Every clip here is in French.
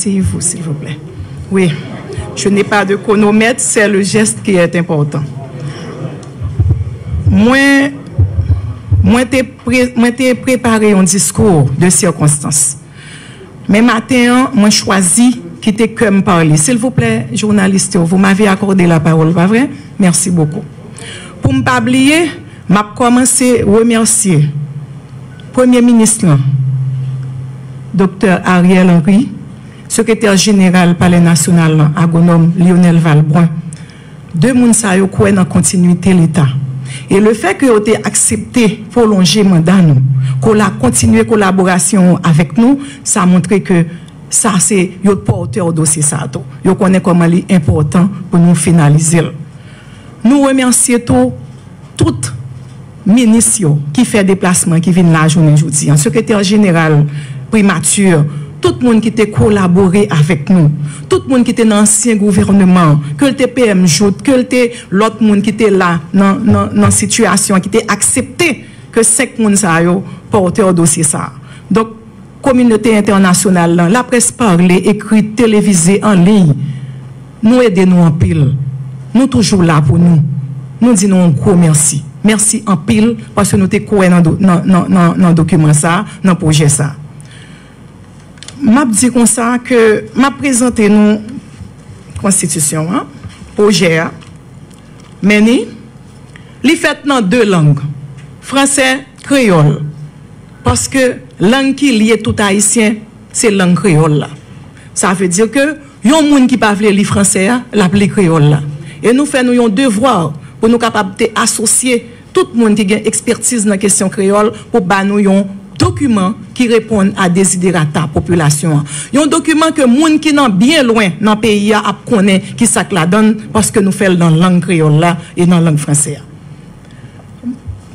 asseyez-vous, s'il vous plaît. Oui, je n'ai pas de chronomètre, c'est le geste qui est important. Moi, t'ai préparé un discours de circonstance. Mais matin, moi, choisi quitter comme parler. S'il vous plaît, journaliste, vous m'avez accordé la parole, pas vrai? Merci beaucoup. Pour ne pas oublier, je vais commencer à remercier Premier ministre, Dr. Ariel Henry, secrétaire général Palais national, agronome Lionel Valbrun, deux personnes qui ont dans continuité de l'État. Et le fait que vous avez accepté de prolonger le mandat, qu'on a continué la collaboration avec nous, ça montre que ça, c'est le porteur au dossier. Vous connaissez comment il est important pour nous finaliser. Nous remercions tout ministre qui fait déplacement, qui vient la journée aujourd'hui, un secrétaire général primature, tout le monde qui a collaboré avec nous, tout le monde qui était dans l'ancien gouvernement, que le TPM joute, que l'autre monde qui était là dans la situation, qui était accepté que 5 personnes portaient au dossier ça. Donc, communauté internationale, la presse parlée, écrite, télévisée, en ligne, nous aidez-nous en pile. Nous toujours là pour nous. Nous disons un gros merci. Merci en pile parce que nous sommes cohérents dans le document ça, dans le projet ça. Je dis comme ça que je présente nous constitution, projet, mais il est fait dans 2 langues, français, créole. Parce que la langue qui liée tout haïtien, c'est la langue créole là. Ça veut dire que il y a des gens qui ne peuvent pas lire français, l'appeler créole là. Et nous faisons un devoir pour nous capables d'associer tout le monde qui a une expertise dans la question créole pour nous un document qui répond à des desiderata de la population. Il y a un document que les gens qui sont bien loin dans le pays connaissent qui ça la donne parce que nous faisons dans la langue créole là et dans la langue française.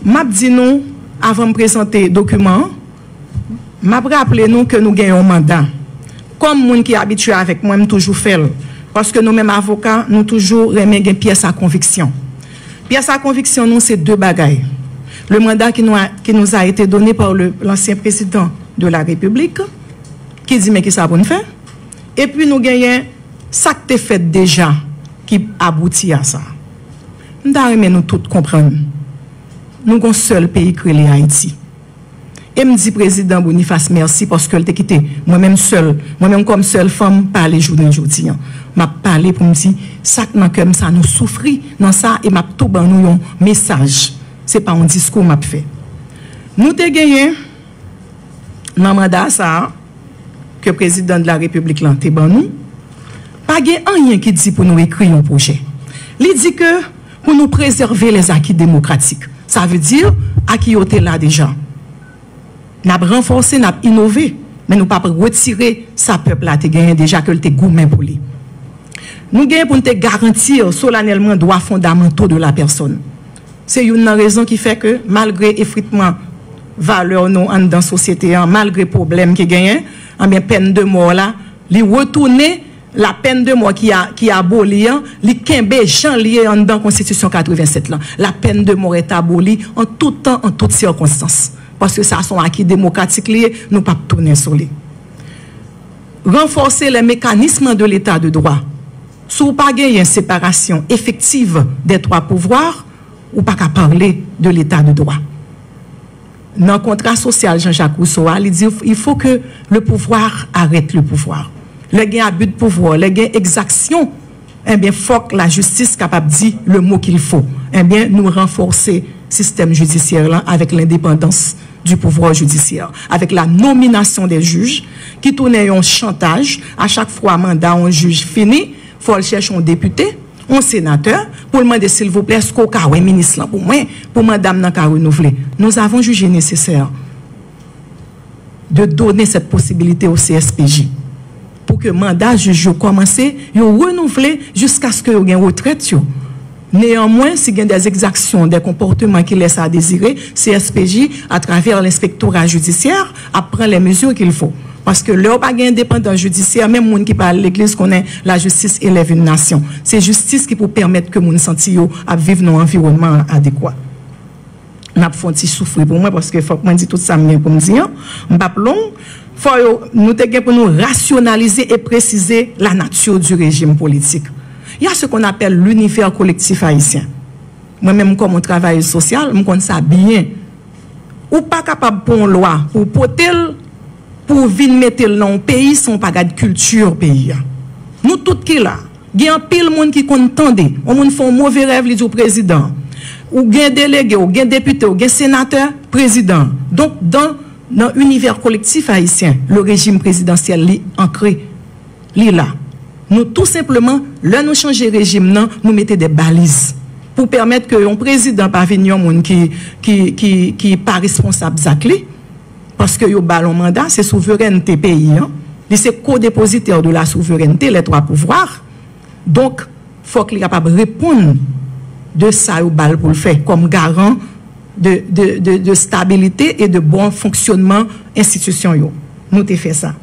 Je dis nous, avant de présenter le document, je rappelle nous que nous gagnons un mandat. Comme les gens qui sont habitués avec moi, je toujours fait. Parce que nous-mêmes avocats, nous toujours remettons une pièce à conviction. Pièce à conviction, nous, c'est 2 bagailles. Le mandat qui nous a été donné par l'ancien président de la République, qui dit, mais qui ça pour nous faire? Et puis nous gagnons ça qui est fait déjà, qui aboutit à ça. Nous devons tous comprendre. Nous avons un seul pays qui est Haïti. Et me dit président Boniface merci parce que t'a quitté moi-même seul, moi-même comme seule femme parler journée aujourd'hui. M'a parlé pour me dire ça dans comme ça nous souffrir dans ça et m'a tout ban nous un message. C'est pas un discours m'a fait. Nous t'ai gagné dans mandat ça que président de la République là t'ai ban nous. Pas gain rien qui dit pour nous écrire un projet. Il dit que pour nous préserver les acquis démocratiques. Ça veut dire acquis était là déjà. Nous avons renforcé, nous avons innové, mais nous ne pouvons pas retirer sa peuple là, déjà que le gourmet pour lui. Nous gagnons pour nous garantir solennellement les droits fondamentaux de la personne. C'est une raison qui fait que, malgré l'effritement valeur dans la société, malgré les problèmes qui gagnent, la peine de mort là, lui retourner la peine de mort qui a aboli, li kembe Jean lié dans la Constitution 87 là. La peine de mort est abolie en tout temps, en toutes circonstances. Parce que ça sont acquis démocratiques liés, nous ne pouvons pas tourner sur les. Renforcer les mécanismes de l'état de droit. Si vous n'avez pas une séparation effective des 3 pouvoirs, ou pas qu'à parler de l'état de droit. Dans le contrat social, Jean-Jacques Rousseau, il dit qu'il faut que le pouvoir arrête le pouvoir. Les gains abus de pouvoir, les gains exaction, eh bien, faut que la justice capable de dire le mot qu'il faut. Eh bien, nous renforcer le système judiciaire là avec l'indépendance du pouvoir judiciaire, avec la nomination des juges qui tournent un chantage. À chaque fois, mandat, un juge fini, il faut chercher un député, un sénateur, pour demander s'il vous plaît, est-ce qu'on a un ministre là pour moi, pour madame n'a qu'à renouveler. Nous avons jugé nécessaire de donner cette possibilité au CSPJ pour que le mandat juge commence à renouveler jusqu'à ce qu'il y ait une retraite. Néanmoins, s'il y a des exactions, des comportements qui laissent à désirer, CSPJ, à travers l'inspectorat judiciaire, apprend les mesures qu'il faut. Parce que là, pas indépendant judiciaire, même les gens qui parlent de l'église connaît la justice élève une nation. C'est justice qui peut permettre que les gens sentent à vivre dans un environnement adéquat. Je vais souffrir pour moi parce que faut que je dise tout ça pour me dire. Je ne vais pas long. nous devons pour nous rationaliser et préciser la nature du régime politique. Il y a ce qu'on appelle l'univers collectif haïtien. Moi-même, comme on travaille social, je connais ça bien. Ou pas capable pour une loi, pour porter, pour venir mettre dans le pays, son pas de culture pays. Nous tous qui là, il y a un pile monde qui contende, on monde font mauvais rêve du président. Ou gen délégué, ou gen député, ou gen sénateur, président. Donc dans l'univers collectif haïtien, le régime présidentiel est ancré, là. Nous tout simplement, là nous changer régime, nous mettons des balises pour permettre que un président parvienne monde qui pas responsable zakli, parce que yo ballon mandat, c'est souveraineté pays, hein. C'est co-dépositaire de la souveraineté, les trois pouvoirs. Donc, faut qu'il soit capable de répondre de ça au bal pour le faire, comme garant de stabilité et de bon fonctionnement institution. Nous avons fait ça.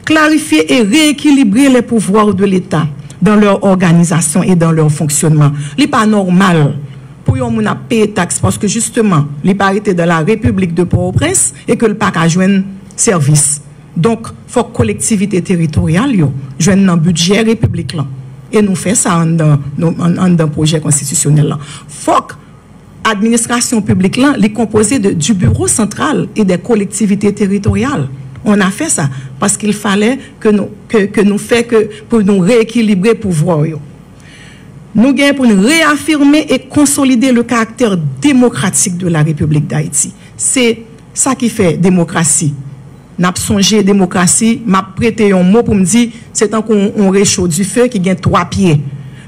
Clarifier et rééquilibrer les pouvoirs de l'État dans leur organisation et dans leur fonctionnement. Ce n'est pas normal pour yon moun a payer taxe parce que justement, les parités de la République de Port-au-Prince et que le PAC a joué service. Donc, il faut que la collectivité territoriale joigne un budget république là. Et nous faisons ça dans le projet constitutionnel là. Il faut que l'administration publique là est composée du bureau central et des collectivités territoriales. On a fait ça parce qu'il fallait que nous fassions pour nous rééquilibrer le pouvoir. Nous gagnons pour nous réaffirmer et consolider le caractère démocratique de la République d'Haïti. C'est ça qui fait démocratie. N'a songé démocratie, m'a prêté un mot pour me dire c'est un qu'on réchaud du feu qui gagne 3 pieds.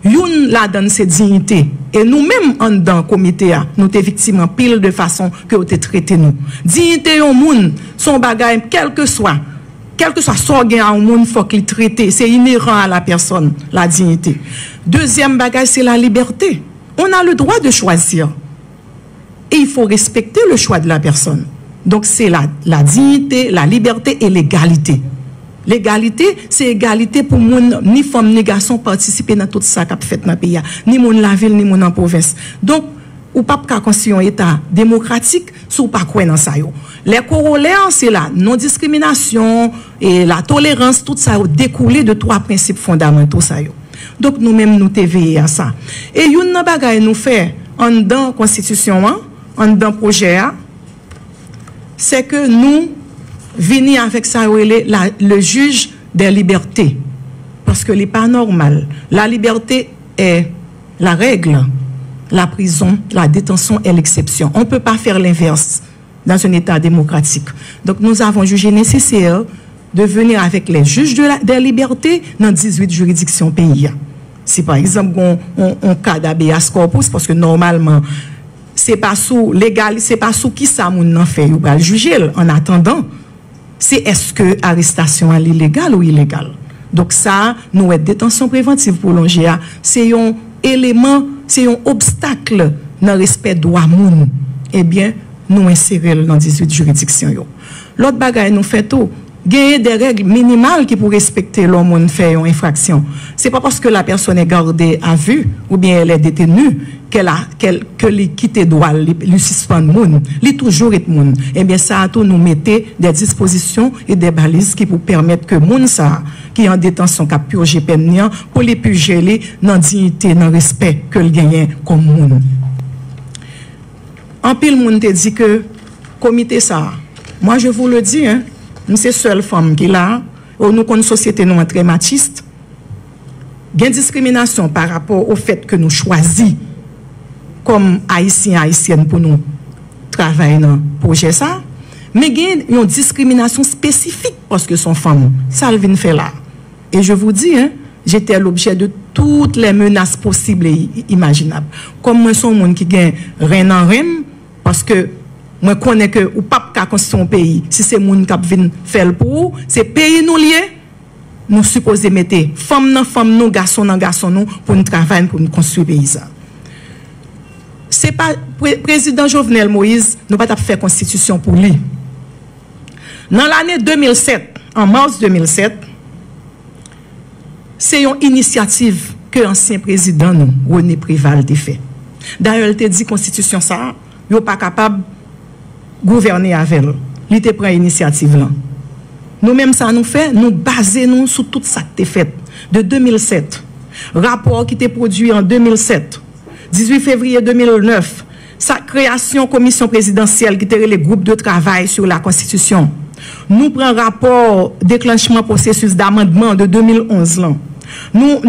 Youn la donne cette dignité et nous-mêmes en dans comité nous t'es victimes en pile de façon que vous t'es traité nous. Dignité au monde, son bagage quel que soit son gain au monde faut qu'il traité, c'est inhérent à la personne la dignité. Deuxième bagage c'est la liberté. On a le droit de choisir. Et il faut respecter le choix de la personne. Donc c'est la dignité, la liberté et l'égalité. L'égalité, c'est égalité pour moun, ni femme ni garçon participer dans tout ça qu'a fait dans le pays. Ni moun la ville, ni moun en province. Donc, ou pas qu'à construire un État démocratique, sous pas quoi dans ça yo. Les corollaires, c'est la non-discrimination et la tolérance, tout ça découlé de 3 principes fondamentaux ça yo. Donc, nous-mêmes, nous te veillons à ça. Et yon nan bagay nous fait en dans constitution, en dans projet, c'est que nous venir avec ça le juge des libertés parce que n'est pas normal. La liberté est la règle, la prison, la détention est l'exception. On ne peut pas faire l'inverse dans un État démocratique. Donc nous avons jugé nécessaire de venir avec les juges des libertés dans 18 juridictions pays. Si par exemple on cas d'habeas corpus parce que normalement c'est pas sous légal, c'est pas sous qui ça moun nan fait, ou va juger en attendant. C'est est-ce que l'arrestation est illégale ou illégale. Donc ça, nous détention préventive prolongée, c'est un élément, c'est un obstacle dans le respect droit moun. Eh bien, nous insérons dans 18 juridictions. L'autre bagaille nous fait tout. Gagner des règles minimales qui pour respecter l'homme fait une infraction. C'est pas parce que la personne est gardée à vue ou bien elle est détenue que les quitte droit, le suspend moun, li toujours est moun. Eh bien ça a tout nous mettez des dispositions et des balises qui pour permettre que moun ça qui est en détention cap purger peine pour les purger dans dignité, dans respect que le gagne comme moun. En pile moun te dit que comité ça. Moi je vous le dis hein. C'est seule femme qui là, nous connaissons une société nous très machiste. Il y a une discrimination par rapport au fait que nous choisissons comme haïtiens, haïtiennes pour nous travailler dans le projet ça. Mais il y a une discrimination spécifique parce que sont femmes. Ça le vient faire là. Et je vous dis, hein, j'étais l'objet de toutes les menaces possibles et imaginables. Comme moi, je suis un monde qui gagne rien en rien parce que moi, je connais que ou pas qu'à construire un pays. Si c'est moun qui vient faire pour, c'est pays nous lié. Nous supposons mettre femmes dans femmes, nous garçons dans garçons nous pour nous travailler pour nous construire le pays. C'est pas président Jovenel Moïse, nous pas faire constitution pour lui. Dans l'année 2007, en mars 2007, c'est une initiative que l'ancien président nous, René Préval, a fait. D'ailleurs, il a dit constitution ça, il n'est pas capable gouverner avec elle. Il te prend initiative là. Nous-mêmes, ça nous fait, nous basons sur tout ça qui est fait. De 2007, rapport qui était produit en 2007, 18 février 2009, sa création commission présidentielle qui était le groupe de travail sur la Constitution. Nous prenons rapport déclenchement processus d'amendement de 2011 là. Nous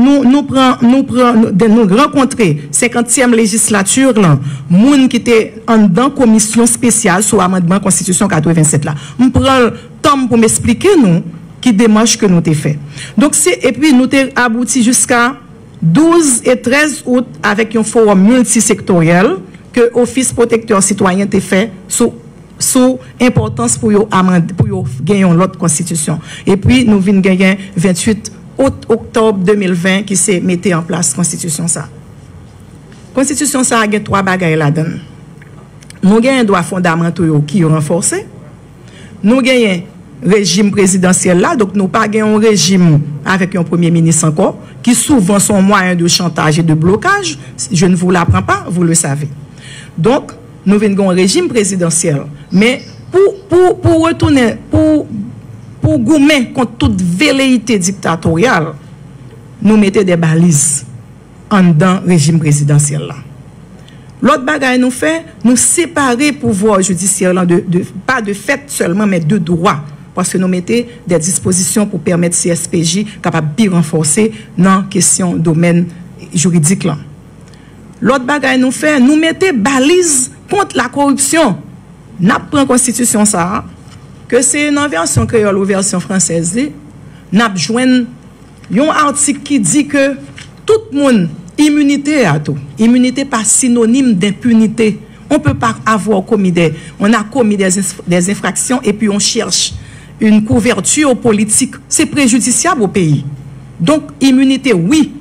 rencontrer 50e législature là, moun qui était en dans commission spéciale sur amendement Constitution 87 là. On prend le temps pour m'expliquer nous qui démarche que nous t'ai fait. Donc et puis nous t'ai abouti jusqu'à 12 et 13 août avec un forum multisectoriel que Office protecteur citoyen t'a fait sous importance pour gagner l'autre constitution. Et puis nous venons gagner 28 octobre 2020 qui s'est mis en place constitution ça. Constitution ça a gagné 3 bagages là-dedans. Nous gagnons un droit fondamental qui est renforcé. Nous gagnons régime présidentiel là, donc nous pas gagnons un régime avec un premier ministre encore qui souvent sont moyens de chantage et de blocage. Je ne vous l'apprends pas, vous le savez. Donc, nous venons un régime présidentiel. Mais pour retourner, pour gommer contre toute velléité dictatoriale, nous mettons des balises en dedans régime présidentiel là. L'autre bagaille nous fait, nous séparer pouvoir judiciaire là pas de fait seulement, mais de droit. Parce que nous mettons des dispositions pour permettre CSPJ capable de renforcer dans la question domaine juridique là. L'autre bagaille nous fait, nous mettons balises contre la corruption. N'a pris constitution ça, que c'est une version créole ou version française. N'a joint un article qui dit que tout le monde, immunité à tout. Immunité pas synonyme d'impunité. On peut pas avoir commis on a commis des infractions et puis on cherche une couverture politique. C'est préjudiciable au pays. Donc, immunité, oui.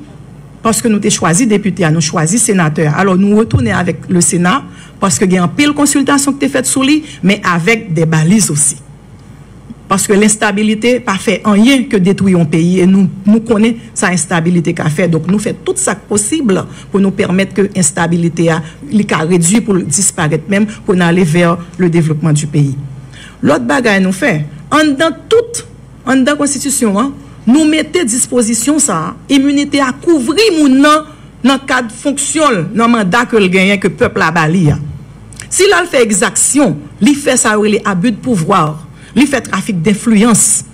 Parce que nous avons choisi député, nous avons choisi sénateur. Alors nous retournons avec le Sénat parce qu'il y a un pile consultation qui est faite sur lui, mais avec des balises aussi. Parce que l'instabilité pas fait rien que détruire un pays et nous connaissons sa instabilité qu'a fait. Donc nous faisons tout ça possible pour nous permettre que l'instabilité a réduit pour disparaître même pour aller vers le développement du pays. L'autre bagaille nous fait en dans constitution hein, nous mettons disposition ça, immunité à couvrir mon dans le cadre fonction, dans le mandat que le gagne que le peuple a bali. Si là, il fait exaction, il fait ça, il abus de pouvoir, il fait trafic d'influence,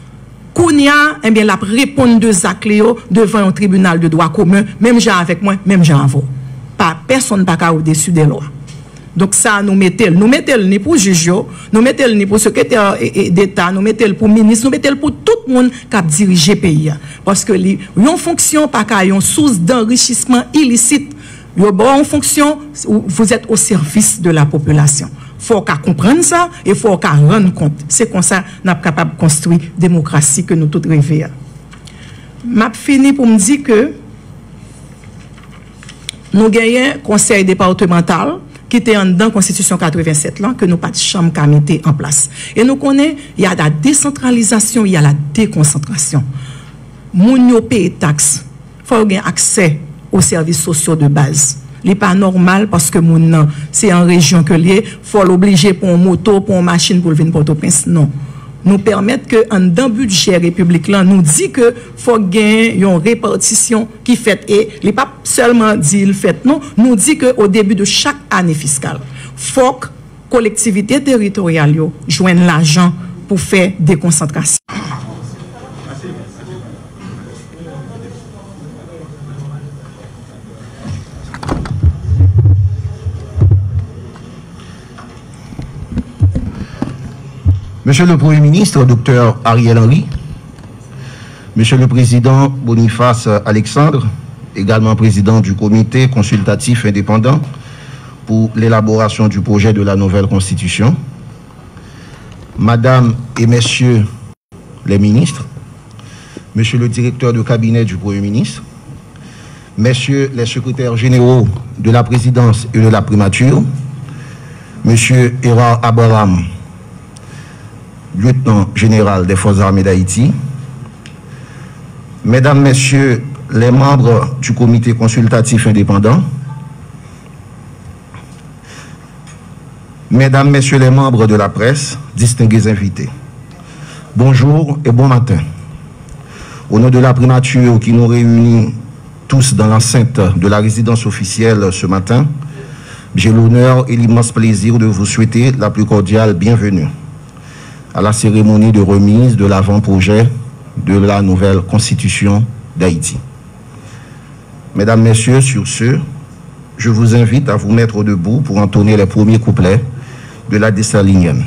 Kounia, eh bien, la répondre de Zacléo devant un tribunal de droit commun, même gens avec moi, même gens avec vous. Pas personne pas au-dessus des lois. Donc ça, nous mettons ni pour juge, nous mettons ni pour secrétaire d'État, nous mettons pour ministre, nous mettons pour tout le monde qui a dirigé le pays. Parce que les fonction pas qu'à une source d'enrichissement illicite. En fonction, vous êtes au service de la population. Il faut qu'on comprenne ça et il faut qu'on rende compte. C'est comme ça qu'on est capable de construire la démocratie que nous tous rêvons. Je fini pour me dire que nous gagnons un conseil départemental qui était en dans la Constitution 87 là, que nous pas de chambre qui a mis en place. Et nous connaissons, il y a la décentralisation, il y a la déconcentration. Moun yo paye taxe, faut avoir accès aux services sociaux de base. Ce n'est pas normal parce que moun c'est en région que lié, faut l'obliger pour une moto, pour une machine pour venir Port-au-Prince. Non. Nous permettre que en dans budget république là nous dit que faut gagner une répartition qui fait et il pas seulement dit il fait non, nous dit que au début de chaque année fiscale, faut que collectivité territoriale yo joigne l'argent pour faire des concentrations. Monsieur le Premier ministre, Dr Ariel Henry, Monsieur le Président Boniface Alexandre, également président du comité consultatif indépendant pour l'élaboration du projet de la nouvelle Constitution, Madame et Messieurs les ministres, Monsieur le directeur de cabinet du Premier ministre, Messieurs les secrétaires généraux de la présidence et de la primature, Monsieur Erard Abraham, lieutenant général des Forces armées d'Haïti, Mesdames, Messieurs les membres du comité consultatif indépendant, Mesdames, Messieurs les membres de la presse, distingués invités. Bonjour et bon matin. Au nom de la primature qui nous réunit tous dans l'enceinte de la résidence officielle ce matin, j'ai l'honneur et l'immense plaisir de vous souhaiter la plus cordiale bienvenue à la cérémonie de remise de l'avant-projet de la nouvelle Constitution d'Haïti. Mesdames, Messieurs, sur ce, je vous invite à vous mettre debout pour entonner les premiers couplets de la dessalinienne.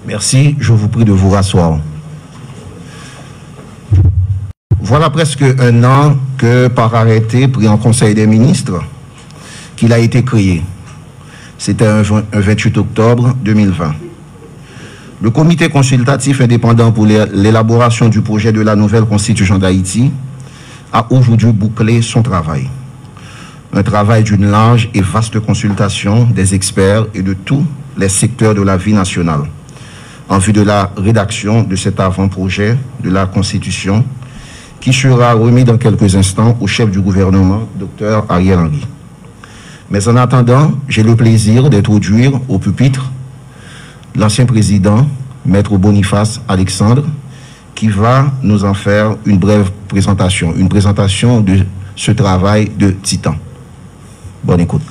Merci, je vous prie de vous rasseoir. Voilà presque un an que, par arrêté pris en Conseil des ministres, qu'il a été créé. C'était un 28 octobre 2020. Le comité consultatif indépendant pour l'élaboration du projet de la nouvelle Constitution d'Haïti a aujourd'hui bouclé son travail. Un travail d'une large et vaste consultation des experts et de tous les secteurs de la vie nationale, en vue de la rédaction de cet avant-projet de la Constitution qui sera remis dans quelques instants au chef du gouvernement, Dr Ariel Henry. Mais en attendant, j'ai le plaisir d'introduire au pupitre l'ancien président, Maître Boniface Alexandre, qui va nous en faire une brève présentation, une présentation de ce travail de titan. Bonne écoute.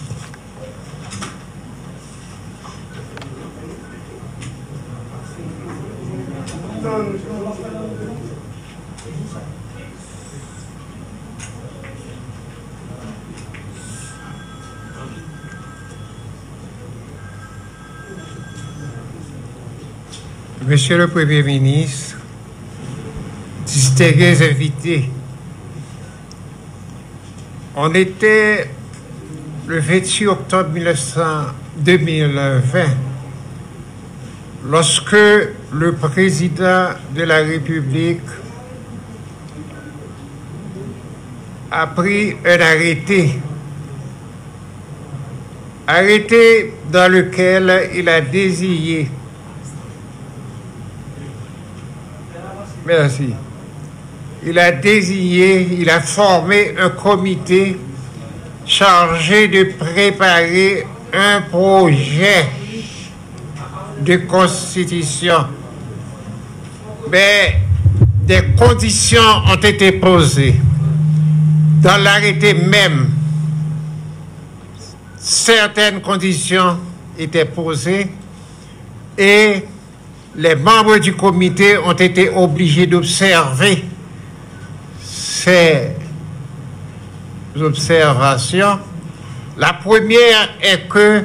Monsieur le Premier ministre, distingués invités, on était le 28 octobre 2020 lorsque le président de la République a pris un arrêté dans lequel il a désigné. Merci. Il a formé un comité chargé de préparer un projet de constitution. Mais des conditions ont été posées. Dans l'arrêté même, certaines conditions étaient posées et les membres du comité ont été obligés d'observer ces observations. La première est que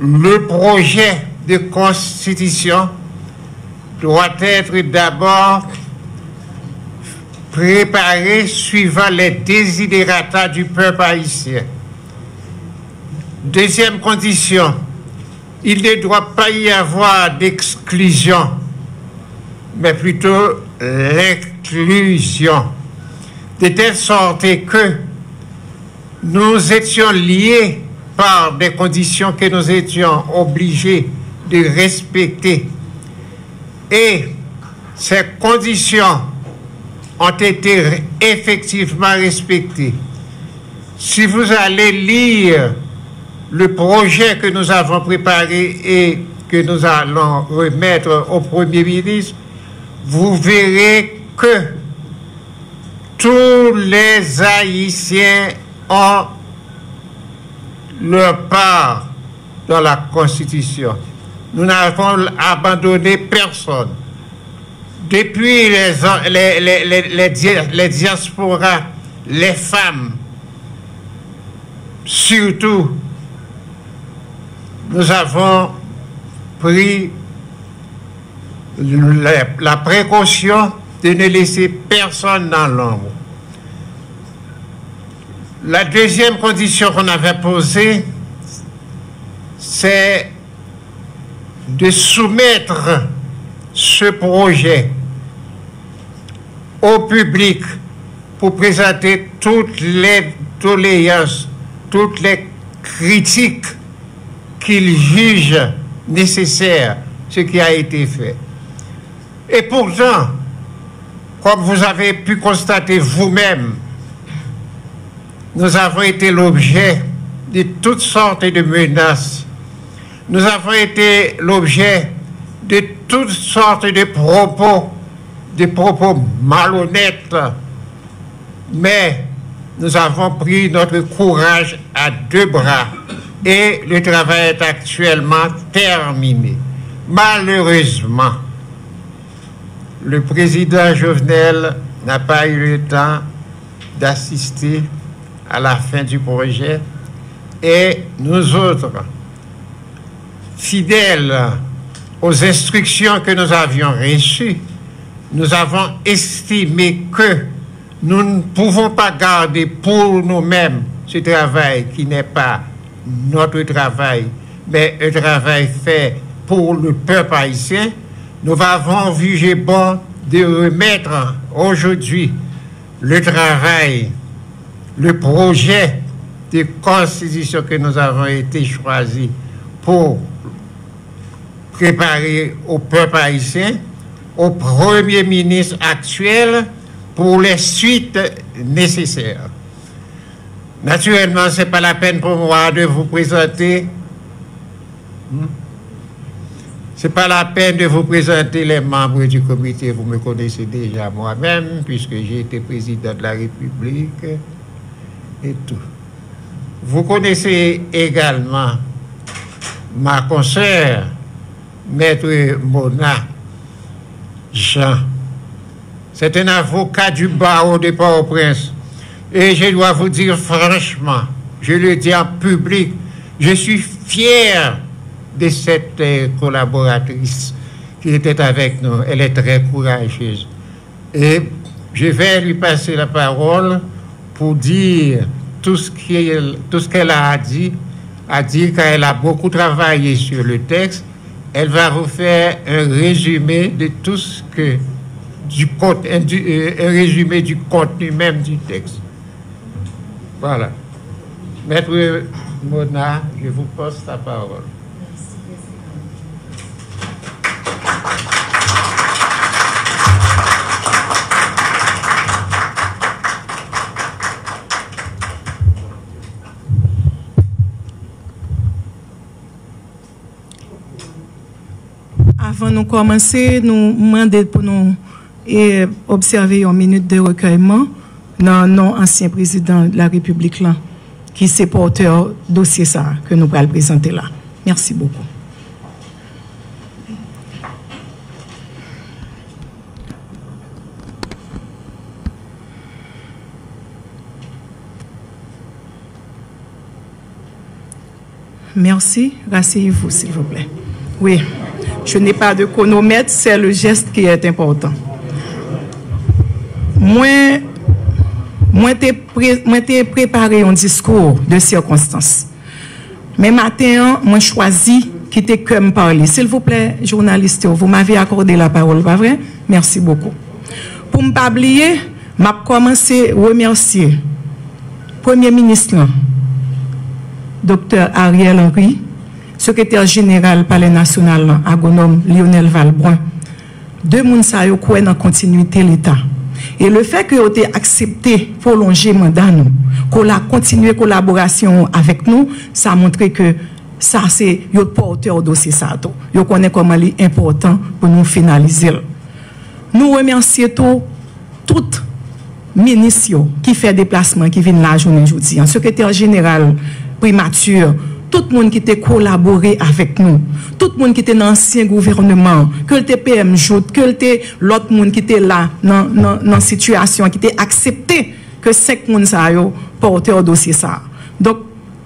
le projet de constitution doit être d'abord préparé suivant les desiderata du peuple haïtien. Deuxième condition, il ne doit pas y avoir d'exclusion, mais plutôt l'inclusion, de telle sorte que nous étions liés par des conditions que nous étions obligés de respecter. Et ces conditions ont été effectivement respectées. Si vous allez lire le projet que nous avons préparé et que nous allons remettre au Premier ministre, vous verrez que tous les Haïtiens ont leur part dans la Constitution. Nous n'avons abandonné personne. Depuis les diasporas, les femmes, surtout, nous avons pris la précaution de ne laisser personne dans l'ombre. La deuxième condition qu'on avait posée, c'est de soumettre ce projet au public pour présenter toutes les doléances, toutes les critiques qu'il juge nécessaires, ce qui a été fait. Et pourtant, comme vous avez pu constater vous-même, nous avons été l'objet de toutes sortes de menaces. Nous avons été l'objet de toutes sortes de propos malhonnêtes. Mais nous avons pris notre courage à deux bras et le travail est actuellement terminé. Malheureusement, le président Jovenel n'a pas eu le temps d'assister à la fin du projet et nous autres, fidèles aux instructions que nous avions reçues, nous avons estimé que nous ne pouvons pas garder pour nous-mêmes ce travail qui n'est pas notre travail, mais un travail fait pour le peuple haïtien. Nous avons jugé bon de remettre aujourd'hui le travail, le projet de constitution que nous avons été choisis pour préparer au peuple haïtien, au Premier ministre actuel, pour les suites nécessaires. Naturellement, ce n'est pas la peine pour moi de vous présenter. Ce n'est pas la peine de vous présenter les membres du comité. Vous me connaissez déjà moi-même, puisque j'ai été président de la République et tout. Vous connaissez également ma consoeur, Maître Mona Jean. C'est un avocat du barreau de Port-au-Prince. Et je dois vous dire franchement, je le dis en public, je suis fier de cette collaboratrice qui était avec nous. Elle est très courageuse. Et je vais lui passer la parole pour dire tout ce qu'elle a dit qu'elle a beaucoup travaillé sur le texte. Elle va vous faire un résumé de tout ce que un résumé du contenu même du texte. Voilà. Maître Mona, je vous passe la parole. Avant de commencer, nous demandons pour nous observer une minute de recueillement dans non ancien président de la République là, qui est porteur dossier ça que nous allons présenter là. Merci beaucoup. Merci. Rasseyez-vous, s'il vous plaît. Oui. Je n'ai pas de chronomètre, c'est le geste qui est important. Moi, t'ai préparé un discours de circonstance. Mais matin, moi choisi quitter comme parler. S'il vous plaît, journaliste, vous m'avez accordé la parole, pas vrai? Merci beaucoup. Pour ne pas oublier, m'a commencé à remercier Premier ministre, Dr. Ariel Henry, secrétaire général Palais national, agronome Lionel Valbrun, deux personnes qui ont dans la continuité de l'État. Et le fait que vous avez accepté prolonger le mandat, qu'on a continué la collaboration avec nous, ça montre que ça, c'est le porteur dossier. Vous connaissez comment il est important pour nous finaliser. Nous remercions tous les ministres qui font déplacement, qui viennent la journée aujourd'hui, secrétaire général primature, tout le monde qui a collaboré avec nous, tout le monde qui était dans l'ancien gouvernement, que le TPM joute, que l'autre monde qui était là dans la situation, qui était accepté que 5 personnes portaient au dossier ça. Donc,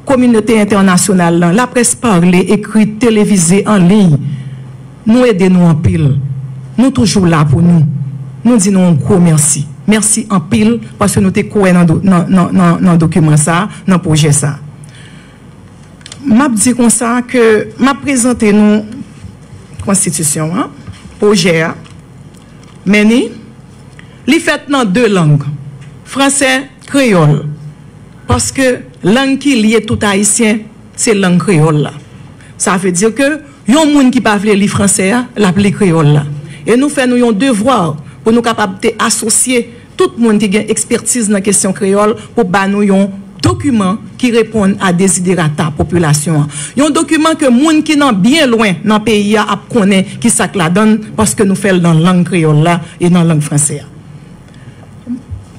communauté internationale, la presse parlée, écrite, télévisée, en ligne, nous aidons nous en pile. nous toujours là pour nous. Nous disons un gros merci. Merci en pile parce que nous sommes cohérents dans le document ça, dans le projet ça. Je dis comme ça que je présente nous constitution, hein, projet, mais il fait dans 2 langues, français, créole. Parce que langue qui liée tout haïtien, c'est langue créole là. Ça veut dire que yon moun qui parle le français, l'appelle créole là. Et nous faisons un devoir pour nous capables d'associer tout le monde qui a expertise dans la question créole pour nous un document qui répond à des desiderata population. Un document que moun qui sont bien loin dans le pays a connaît qui ça la donne parce que nous faisons dans la langue créole là et dans la langue française.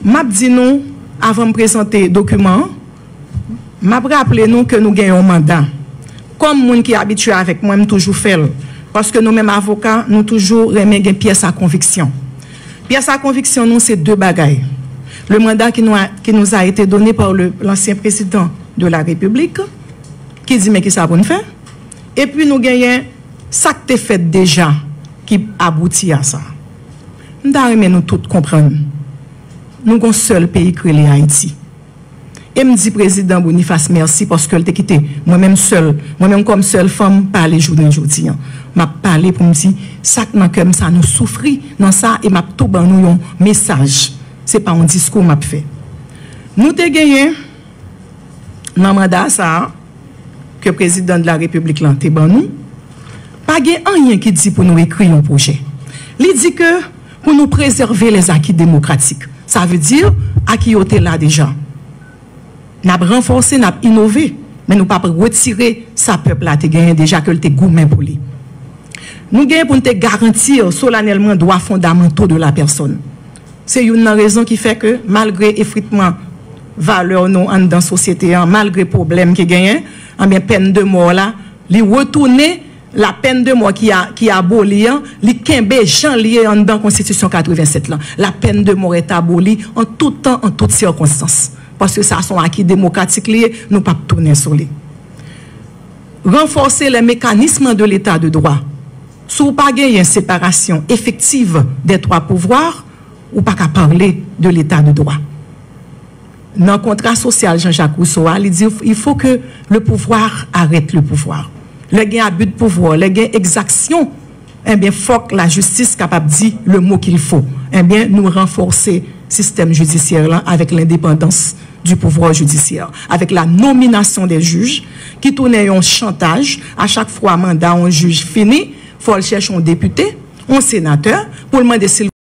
M'a dit nous avant de présenter le document, m'a rappelé nous que nous gagnons un mandat. Comme moun qui est habitué avec moi, je toujours fait parce que nous mêmes avocats, nous toujours remet une pièce à conviction. Pièce à conviction nous c'est 2 bagailles. Le mandat qui nous a été donné par l'ancien président de la République, qui dit mais qui ça pour nous faire. Et puis nous gagnons ça qui est fait déjà, qui aboutit à ça. Nous devons tous comprendre. Nous avons un seul pays qui est Haïti. Et me dit président Boniface merci parce que t'a quitté. Moi-même seul, moi-même comme seule femme, parler journée aujourd'hui. M'a parlé pour me dire ça comme ça nous souffrir dans ça et m'a tout ban nous un message. C'est pas un discours m'a fait. Nous te gagné dans mandat ça que le président de la République là te ban nous. Pas rien qui dit pour nous écrire un projet. Il dit que pour nous préserver les acquis démocratiques. Ça veut dire acquis était là déjà. N'a renforcé, n'a innové, mais nous pas retirer sa peuple là te gagné déjà que le te gourmand pour lui. Nous gagnons pour te garantir solennellement droits fondamentaux de la personne. C'est une raison qui fait que malgré effritement valeur nous en dans société malgré problème qui gagne en bien peine de mort là, li retourner la peine de mort qui a aboli li kembe Jean lié en dans constitution 87 là. La peine de mort est abolie en tout temps en toutes circonstances parce que ça sont acquis démocratiques liés, nous pas tourner sur lui. Renforcer les mécanismes de l'état de droit. Si vous pas gagner une séparation effective des 3 pouvoirs, ou pas qu'à parler de l'état de droit. Dans le contrat social Jean-Jacques Rousseau, il dit il faut que le pouvoir arrête le pouvoir. Le gain abus de pouvoir, le gain exaction, eh bien, faut que la justice capable de dire le mot qu'il faut. Eh bien, nous renforcer le système judiciaire là avec l'indépendance du pouvoir judiciaire, avec la nomination des juges qui tournent un chantage. À chaque fois, mandat, un juge fini, il faut chercher un député, un sénateur, pour demander s'il